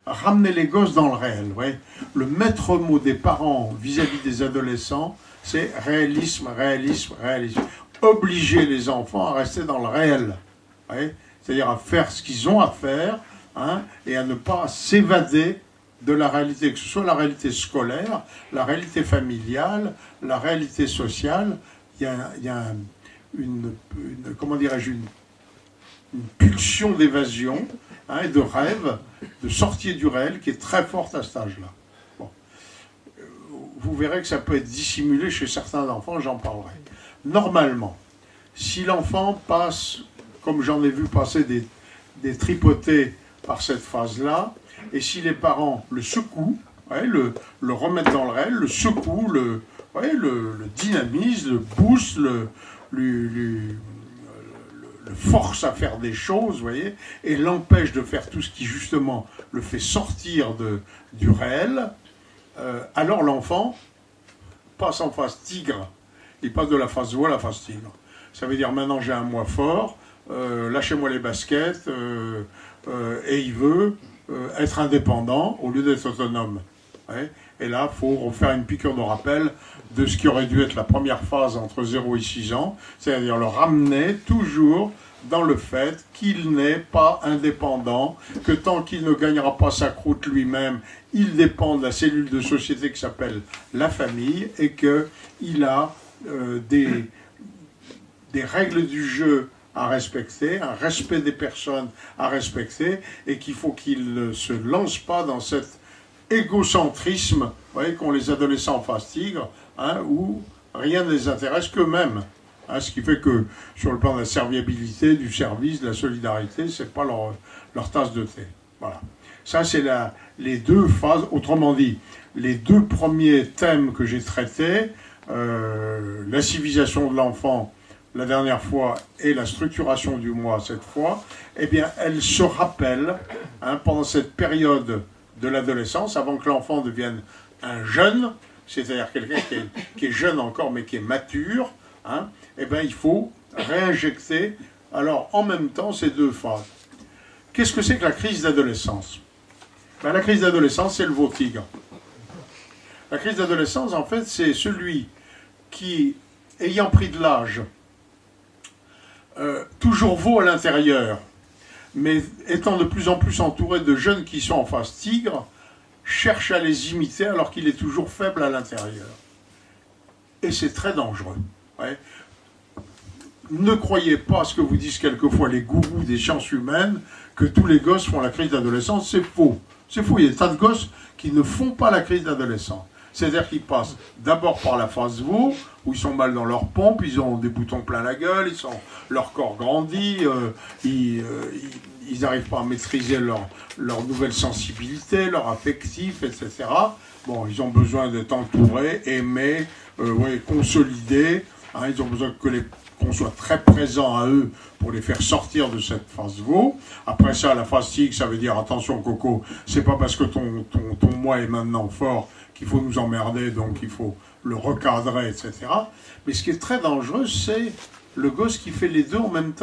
ramener les gosses dans le réel. Vous voyez, le maître mot des parents vis-à-vis des adolescents, c'est réalisme, réalisme, réalisme. Obliger les enfants à rester dans le réel. Vous voyez, c'est-à-dire à faire ce qu'ils ont à faire, hein, et à ne pas s'évader de la réalité, que ce soit la réalité scolaire, la réalité familiale, la réalité sociale. Il y a comment dirais-je, une pulsion d'évasion, hein, et de rêve, de sortie du réel qui est très forte à cet âge-là. Bon. Vous verrez que ça peut être dissimulé chez certains enfants, j'en parlerai. Normalement, si l'enfant passe, comme j'en ai vu passer des tripotés par cette phase-là, et si les parents le secouent, ouais, le remettent dans le réel, le secouent, le dynamisent, le boostent, le force à faire des choses, vous voyez, et l'empêche de faire tout ce qui justement le fait sortir du réel, alors l'enfant passe en phase tigre. Il passe de la phase veau à la phase tigre. Ça veut dire maintenant j'ai un moi fort, lâchez-moi les baskets, et il veut être indépendant au lieu d'être autonome. Ouais. Et là, il faut refaire une piqûre de rappel de ce qui aurait dû être la première phase entre 0 et 6 ans, c'est-à-dire le ramener toujours dans le fait qu'il n'est pas indépendant, que tant qu'il ne gagnera pas sa croûte lui-même, il dépend de la cellule de société qui s'appelle la famille, et qu'il a des règles du jeu à respecter, un respect des personnes à respecter, et qu'il faut qu'il ne se lance pas dans cet égocentrisme, vous voyez, qu'ont les adolescents en phase tigre, hein, où rien ne les intéresse qu'eux-mêmes. Hein, ce qui fait que sur le plan de la serviabilité, du service, de la solidarité, c'est pas leur tasse de thé. Voilà. Ça, c'est les deux phases. Autrement dit, les deux premiers thèmes que j'ai traités, la civilisation de l'enfant la dernière fois et la structuration du moi cette fois, eh bien, elles se rappellent, hein, pendant cette période de l'adolescence, avant que l'enfant devienne un jeune, c'est-à-dire quelqu'un qui est jeune encore mais qui est mature, hein, eh bien, il faut réinjecter, alors en même temps, ces deux phases. Qu'est-ce que c'est que la crise d'adolescence? Ben, la crise d'adolescence, c'est le veau tigre. La crise d'adolescence, en fait, c'est celui qui, ayant pris de l'âge, toujours veau à l'intérieur, mais étant de plus en plus entouré de jeunes qui sont en phase tigre, cherche à les imiter alors qu'il est toujours faible à l'intérieur. Et c'est très dangereux. Ouais. Ne croyez pas ce que vous disent quelquefois les gourous des sciences humaines, que tous les gosses font la crise d'adolescence. C'est faux. C'est faux. Il y a des tas de gosses qui ne font pas la crise d'adolescence. C'est-à-dire qu'ils passent d'abord par la phase veau, où ils sont mal dans leur pompe, ils ont des boutons plein la gueule, leur corps grandit, ils n'arrivent pas à maîtriser leur nouvelle sensibilité, leur affectif, etc. Bon, ils ont besoin d'être entourés, aimés, consolidés. Hein, ils ont besoin qu'on soit très présent à eux pour les faire sortir de cette phase veau. Après ça, la phase tigre, ça veut dire attention Coco, c'est pas parce que ton moi est maintenant fort qu'il faut nous emmerder, donc il faut le recadrer, etc. Mais ce qui est très dangereux, c'est le gosse qui fait les deux en même temps.